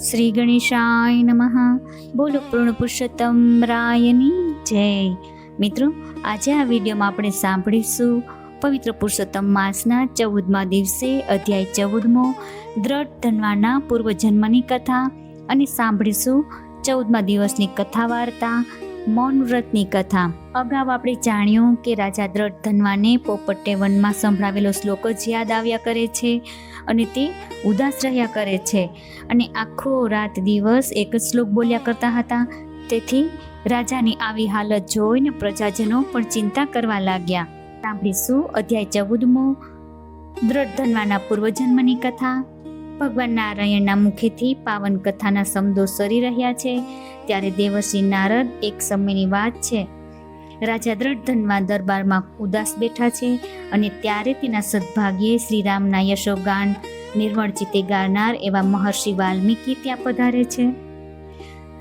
શ્રી ગણેશાય નમઃ. બોલો પૂર્ણ પુરુષોત્તમ રાયની જય. મિત્રો, આજે આ વિડીયોમાં આપણે સાંભળીશું પવિત્ર પુરુષોત્તમ માસના 14મા દિવસે અધ્યાય 14મો દ્રઢ ધનવાના પૂર્વજન્મની કથા અને સાંભળીશું 14મા દિવસની કથા વાર્તા મૌન વ્રતની કથા. અગાઉ આપણે જાણ્યું કે રાજા દ્રઢ ધનવાને પોપટે વનમાં સંભળાવેલો શ્લોક જ યાદ આવ્યા કરે છે અને તે ઉદાસ રહ્યા કરે છે અને આખો રાત દિવસ એક જ શ્લોક બોલ્યા કરતા હતા. તેથી રાજાની આવી હાલત જોઈને પ્રજાજનો પણ ચિંતા કરવા લાગ્યા. સાંભળીશું અધ્યાય 14મો દ્રઢ ધનવાના પૂર્વજન્મની કથા. ભગવાન નારાયણના મુખેથી પાવન કથાના શબ્દો સરી રહ્યા છે ત્યારે દેવર્ષિ નારદ એક સમયની વાત છે. રાજા દ્રઢ ધનવા દરબારમાં ઉદાસ બેઠા છે અને ત્યારે તેના સદભાગ્યે શ્રીરામના યશોગાન નિર્મળ ચિત્તે ગાનાર એવા મહર્ષિ વાલ્મીકી ત્યાં પધારે છે.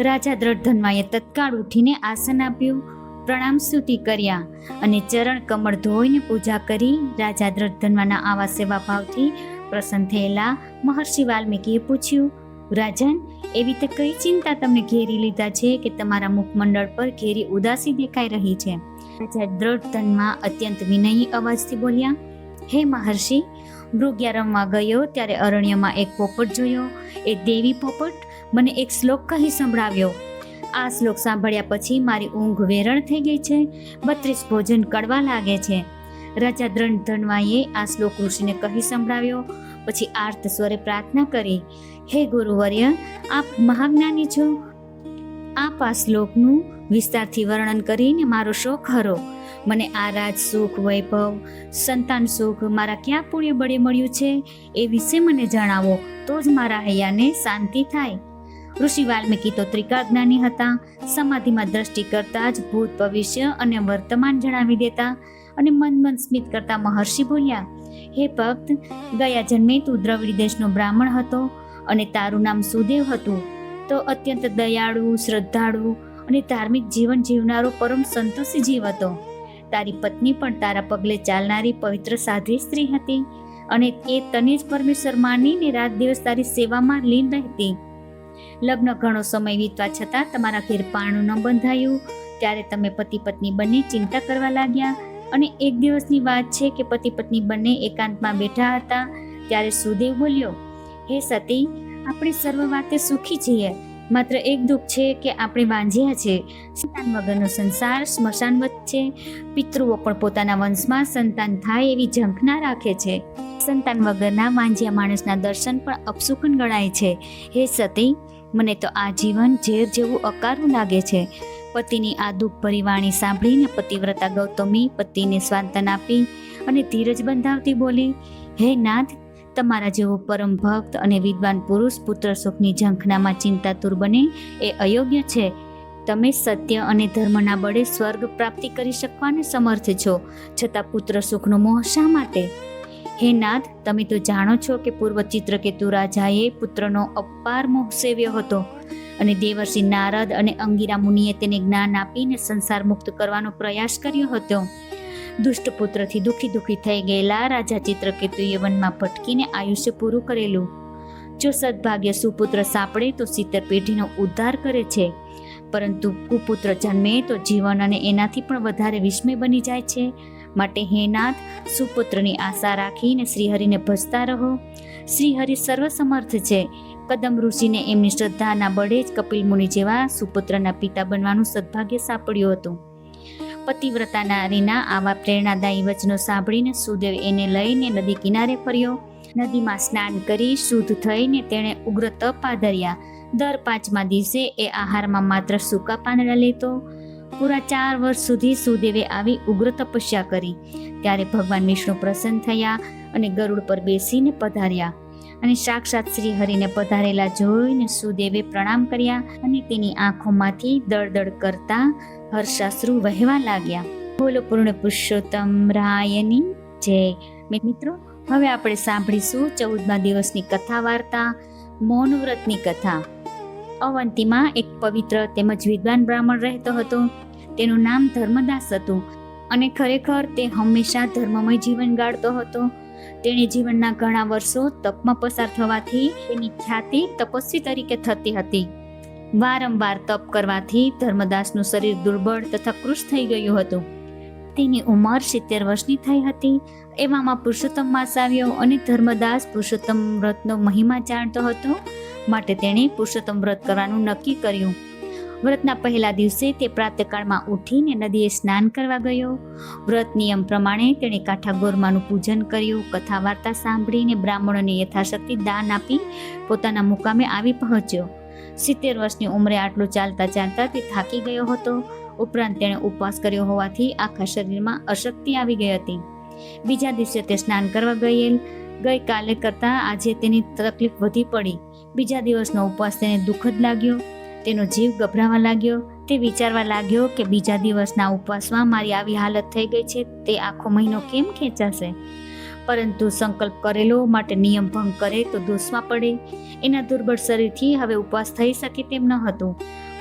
રાજા દ્રઢ ધનવાએ તત્કાળ ઉઠીને આસન આપ્યું, પ્રણામ સ્તુતિ કર્યા અને ચરણ કમળ ધોઈને પૂજા કરી. રાજા દ્રઢ ધનવાના આવા સેવાભાવથી પ્રસન્ન થયેલા મહર્ષિ વાલ્મીકીએ પૂછ્યું, રાજન, એવી તે કઈ ચિંતા તમને ઘેરી લીધા છે કે તમારા મુખમંડળ પર ઘેરી ઉદાસી દેખાઈ રહી છે? રાજા દ્રઢ ધનવા અત્યંત વિનયી અવાજથી બોલ્યા, હે મહર્ષિ, મૃગ્યા રમવા ગયો ત્યારે અરણ્યમાં એક પોપટ જોયો. એ દેવી પોપટ મને એક શ્લોક કહી સંભળાવ્યો. આ શ્લોક સાંભળ્યા પછી મારી ઊંઘ વેરણ થઈ ગઈ છે. 32 ભોજન કડવા લાગે છે. રાજા દ્રઢ ધનવાએ આ શ્લોક ઋષિને કહી સંભળાવ્યો. પછી આર્ત સ્વરે પ્રાર્થના કરી, હે ગુરુવર્ય, આપ મહાજ્ઞાની છો, આપ આ શ્લોકનું વિસ્તારથી વર્ણન કરીને મારો શોક હરો. મને આ રાજ સુખ, વૈભવ, સંતાન સુખ મારા ક્યાં પુણ્ય બળે મળ્યું છે એ વિશે મને જણાવો, તો જ મારા હૈયાને શાંતિ થાય. ઋષિ વાલ્મીકી તો ત્રિકાળ હતા. સમાધિમાં દ્રષ્ટિ કરતા જ ભૂત, ભવિષ્ય અને વર્તમાન જણાવી દેતા અને મન સ્મિત કરતા મહર્ષિ બોલ્યા, હે ભક્ત, ગયા જન્મે તું દ્રવિડ દેશનો બ્રાહ્મણ હતો અને તારું નામ સુદેવ હતું. તો અત્યંત દયાળુ, શ્રદ્ધાળુ અને ધાર્મિક જીવન જીવનારો પરમ સંતોષી જીવ હતો. તારી પત્ની પણ તારા પગલે ચાલનારી પવિત્ર સાધ્વી સ્ત્રી હતી અને એ તને જ પરમેશ્વર માનીને રાત દિવસ તારી સેવામાં લીન રહેતી. લગ્ન ઘણો સમય વીતવા છતાં તમારા ઘેર પારણું ન બંધાયું ત્યારે તમે પતિ પત્ની બંને ચિંતા કરવા લાગ્યા. અને એક દિવસની વાત છે કે પતિ પત્ની બંને એકાંતમાં બેઠા હતા ત્યારે સુદેવ બોલ્યો, હે સતી, આપણે સર્વ વાતે સુખી છીએ, માત્ર એક દુઃખ છે કે આપણે વાંઝ્યા છે. સંતાન વગરનો સંસાર સ્મશાનવત છે. પિતૃઓ પણ પોતાના વંશમાં સંતાન થાય એવી ઝંખના રાખે છે. સંતાન વગરના વાંઝ્યા માણસના દર્શન પણ અપશુકન ગણાય છે. હે સતી, મને તો આ જીવન ઝેર જેવું અકારું લાગે છે. પતિની આ દુઃખભરી વાણી સાંભળીને પતિવ્રતા ગૌતમી પતિને સ્વાંતન આપી અને ધીરજ બંધાવતી બોલી, હે નાથ, તમારા જેવો પરમ ભક્ત અને વિદ્વાન પુરુષ પુત્ર સુખની ઝંખનામાં ચિંતાતુર બને એ અયોગ્ય છે. તમે સત્ય અને ધર્મના બળે સ્વર્ગ પ્રાપ્તિ કરી શકવાને સમર્થ છો, છતાં પુત્ર સુખનો મોહ શા માટે? હે નાથ, તમે તો જાણો છો કે પૂર્વ ચિત્રકેતુ રાજાએ પુત્રનો અપાર મોહ સેવ્યો હતો અને દેવર્ષિ નારદ અને અંગિરા મુનિએ તેને જ્ઞાન આપીને સંસાર મુક્ત કરવાનો પ્રયાસ કર્યો હતો. દુષ્ટ પુત્રથી દુઃખી થઈ ગયેલા રાજા ચિત્રકેતુએ વનમાં ભટકીને આયુષ્ય પૂરું કરેલું. જો સદભાગ્ય સુપુત્ર સાંપડે તો 70 પેઢીનો ઉદ્ધાર કરે છે, પરંતુ કુપુત્ર જન્મે તો જીવન અને એનાથી પણ વધારે વિસ્મય બની જાય છે. માટે હે નાથ, સુપુત્રની આશા રાખીને શ્રીહરિને ભજતા રહો. શ્રીહરિ સર્વસમર્થ છે. કદમ ઋષિને એમની શ્રદ્ધાના બળે જ કપિલ મુનિ જેવા સુપુત્રના પિતા બનવાનું સદભાગ્ય સાંપડ્યું હતું. પતિવ્રતા નારીના આવા પ્રેરણાદાયી વચનો સાંભળીને સુદેવ એને લઈને નદી કિનારે ફર્યો. નદીમાં સ્નાન કરી શુદ્ધ થઈને તેણે ઉગ્ર તપ આદર્યા. દર 5મા દિવસે એ આહારમાં માત્ર સૂકા પાંદડા લેતો. પૂરા 4 વર્ષ સુધી સુદેવે આવી ઉગ્ર તપસ્યા કરી. ત્યારે ભગવાન વિષ્ણુ પ્રસન્ન થયા અને ગરુડ પર બેસીને પધાર્યા અને સાક્ષાત શ્રી હરિને પધારેલા જોઈને સુદેવે પ્રણામ કર્યા અને તેની આંખોમાંથી દળદળ કરતા હર્ષાશ્રુ વહેવા લાગ્યા. બોલો પૂર્ણ પુરુષોત્તમ રાયની જય. મિત્રો, હવે આપણે સાંભળીશું 14મા દિવસની કથા વાર્તા મૌન વ્રતની કથા. અવંતીમાં એક પવિત્ર તેમજ વિદ્વાન બ્રાહ્મણ રહેતો હતો. તેનું નામ ધર્મદાસ હતું અને ખરેખર તે હંમેશા ધર્મમય જીવન ગાળતો હતો. તેણે જીવનના ઘણા વર્ષો તપમાં પસાર થવાથી તેની ખ્યાતિ તપસ્વી તરીકે થતી હતી. વારંવાર તપ કરવાથી ધર્મદાસનું શરીર દુર્બળ તથા કૃશ થઈ ગયું હતું. તેની ઉંમર 70 વર્ષની થઈ હતી. એવામાં પુરુષોત્તમ માસ આવ્યો અને ધર્મદાસ પુરુષોત્તમ વ્રતનો મહિમા જાણતો હતો, માટે તેણે પુરુષોત્તમ વ્રત કરવાનું નક્કી કર્યું. વ્રતના પહેલા દિવસે તે પ્રાતઃકાળમાં ઉઠીને નદીએ સ્નાન કરવા ગયો. વ્રત નિયમ પ્રમાણે તેણે કાંઠા ગોરમાનું પૂજન કર્યું. કથા વાર્તા સાંભળીને બ્રાહ્મણોને યથાશક્તિ દાન આપી પોતાના મુકામે આવી પહોંચ્યો. 70 વર્ષની ઉંમરે આટલું ચાલતા ચાલતા તે થાકી ગયો હતો. ઉપરાંત તેણે ઉપવાસ કર્યો હોવાથી આખા શરીરમાં અશક્તિ આવી ગઈ હતી. બીજા દિવસે તે સ્નાન કરવા ગયેલ. ગઈકાલે કરતાં આજે તેની તકલીફ વધી પડી. બીજા દિવસનો ઉપવાસ તેને દુઃખદ લાગ્યો. તેનો જીવ ગભરાવા લાગ્યો. તે વિચારવા લાગ્યો કે બીજા દિવસના ઉપવાસમાં મારી આવી હાલત થઈ ગઈ છે, તે આખો મહિનો કેમ ખેંચાશે? પરંતુ સંકલ્પ કરેલો માટે નિયમ ભંગ કરે તો દોષમાં પડે. એના દુર્બળ શરીરથી હવે ઉપવાસ થઈ શકે તેમ ન હતું,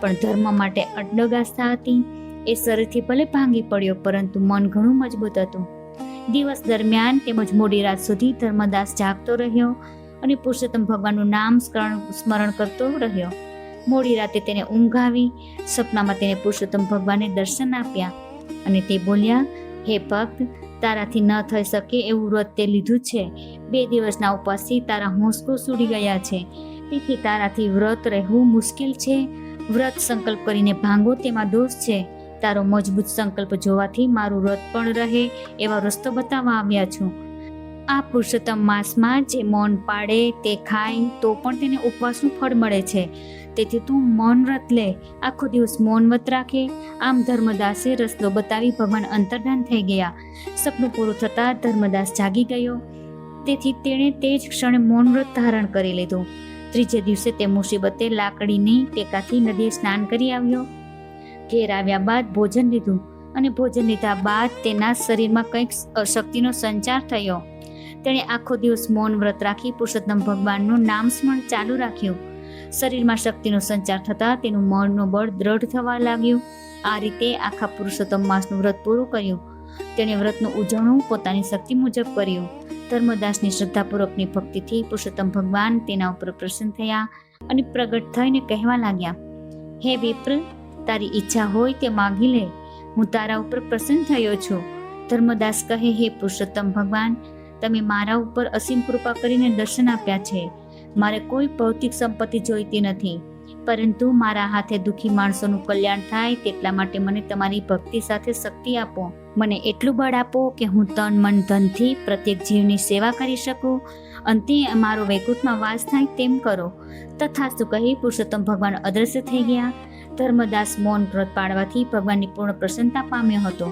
પણ ધર્મ માટે અડગ આસ્થા હતી. એ શરીરથી ભલે ભાંગી પડ્યો, પરંતુ મન ઘણું મજબૂત હતું. દિવસ દરમિયાન તેમજ મોડી રાત સુધી ધર્મદાસ જાગતો રહ્યો અને પુરુષોત્તમ ભગવાનનું નામ સ્મરણ કરતો રહ્યો. મોડી રાતે તેને ઊંઘ આવી. સપનામાં તેને પુરુષોત્તમ ભગવાને દર્શન આપ્યા અને તે બોલ્યા, હે ભક્ત, તારાથી ન થઈ શકે એવું વ્રત તે લીધું છે. 2 દિવસના ઉપવાસથી તારા હોંશકોશ ઉડી ગયા છે, તેથી તારાથી વ્રત રહેવું મુશ્કેલ છે. વ્રત સંકલ્પ કરીને ભાંગો તેમાં દોષ છે. તારો મજબૂત સંકલ્પ જોવાથી મારું વ્રત પણ રહે એવા રસ્તો બતાવવા આવ્યા છું. આ પુરુષોત્તમ માસમાં જે મૌન પાડે તે ખાય તો પણ તેને ઉપવાસનું ફળ મળે છે. તેથી તું મૌન વ્રત લે, આખો દિવસ મૌન વ્રત રાખે. આમ ધર્મદાસે રસ્તો બતાવી ભગવાન અંતર્ધાન થઈ ગયા. સપનું પૂરું થતાં ધર્મદાસ જાગી ગયો. તેથી તેણે તે જ ક્ષણે મૌન વ્રત ધારણ કરી લીધું. ત્રીજે દિવસે તે મુસીબતે લાકડીની ટેકાથી નદીએ સ્નાન કરી આવ્યો. ઘેર આવ્યા બાદ ભોજન લીધું અને ભોજન લીધા બાદ તેના શરીરમાં કંઈક શક્તિનો સંચાર થયો. તેણે આખો દિવસ મૌન વ્રત રાખી પુરુષોત્તમ ભગવાનનું નામ સ્મરણ ચાલુ રાખ્યું. શરીરમાં શક્તિનો સંચાર થતાં તેનું મનનું બળ દ્રઢ થવા લાગ્યું. આ રીતે આખા પુરુષોત્તમ માસનું વ્રત પૂરું કર્યું. તેણે વ્રતનું ઉજવણું પોતાની શક્તિ મુજબ કર્યું. ધર્મદાસની શ્રદ્ધાપૂર્વકની ભક્તિથી પુરુષોત્તમ ભગવાન તેના ઉપર પ્રસન્ન થયા અને પ્રગટ થઈને કહેવા લાગ્યા, હે વિપ્ર, તારી ઈચ્છા હોય તે માગી લે, હું તારા ઉપર પ્રસન્ન થયો છું. ધર્મદાસ કહે, હે પુરુષોત્તમ ભગવાન, તમે મારા ઉપર અસીમ કૃપા કરીને દર્શન આપ્યા છે. મારે કોઈ ભૌતિક સંપત્તિ જોઈતી નથી, પરંતુ મારા હાથે દુઃખી માણસોનું કલ્યાણ થાય તેટલા માટે મને તમારી ભક્તિ સાથે શક્તિ આપો. મને એટલું બળ આપો કે હું તન મન ધનથી પ્રત્યેક જીવની સેવા કરી શકું. અંતે મારો વૈકુંઠમાં વાસ થાય તેમ કરો. તથાસ્તુ કહી પુરુષોત્તમ ભગવાન અદ્રશ્ય થઈ ગયા. ધર્મદાસ મૌન વ્રત પાળવાથી ભગવાનની પૂર્ણ પ્રસન્નતા પામ્યો હતો.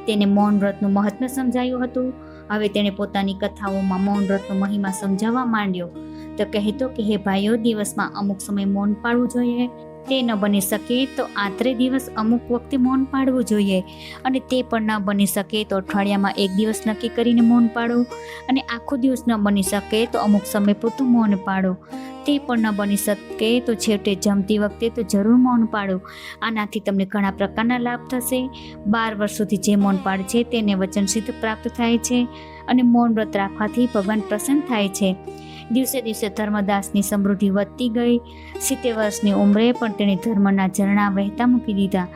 તેને મૌન વ્રતનું મહત્વ સમજાયું હતું. હવે તેણે પોતાની કથાઓમાં મૌન વ્રતનો મહિમા સમજાવવા માંડ્યો. તો કહેતો કે હે ભાઈઓ, દિવસમાં અમુક સમય મૌન પાળવું જોઈએ. તે ન બની શકે તો આત્રે દિવસ અમુક વખતે મૌન પાળવું જોઈએ, અને તે પણ ન બની શકે તો અઠવાડિયામાં 1 દિવસ નક્કી કરીને મૌન પાળો, અને આખો દિવસ ન બની શકે તો અમુક સમય પૂરતું મૌન પાળો. તે પણ ન બની શકે તો છેવટે જમતી વખતે તો જરૂર મૌન પાળો. આનાથી તમને ઘણા પ્રકારના લાભ થશે. 12 વર્ષ સુધી જે મૌન પાળે છે તેને વચન સિદ્ધ પ્રાપ્ત થાય છે, અને મૌન વ્રત રાખવાથી ભગવાન પ્રસન્ન થાય છે. દિવસે દિવસે ધર્મદાસની સમૃદ્ધિ વધતી ગઈ. 70 વર્ષની ઉંમરે પણ તેણે ધર્મના ઝરણા વહેતા મૂકી દીધા.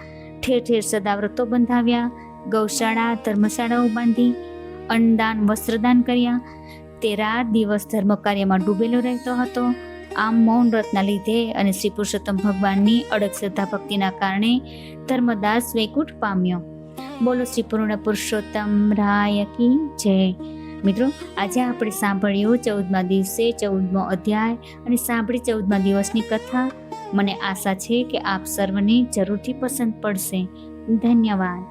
ઠેર ઠેર સદાવ્રતો બંધાવ્યા, ગૌશાળા ધર્મશાળાઓ બાંધી, અન્નદાન વસ્ત્રદાન કર્યા. તે રાત દિવસ ધર્મ કાર્યમાં ડૂબેલો રહેતો હતો. આમ મૌન વ્રતના લીધે અને શ્રી પુરુષોત્તમ ભગવાનની અડગ શ્રદ્ધા ભક્તિના કારણે ધર્મદાસ વૈકુંઠ પામ્યો. બોલો શ્રી પૂર્ણ પુરુષોત્તમ રાય કી જય. મિત્રો, આજે આપણે સાંભળ્યું 14મા દિવસે 14મો અધ્યાય અને સાંભળી 14મા દિવસની કથા. મને આશા છે કે આપ સર્વને જરૂરથી પસંદ પડશે. ધન્યવાદ.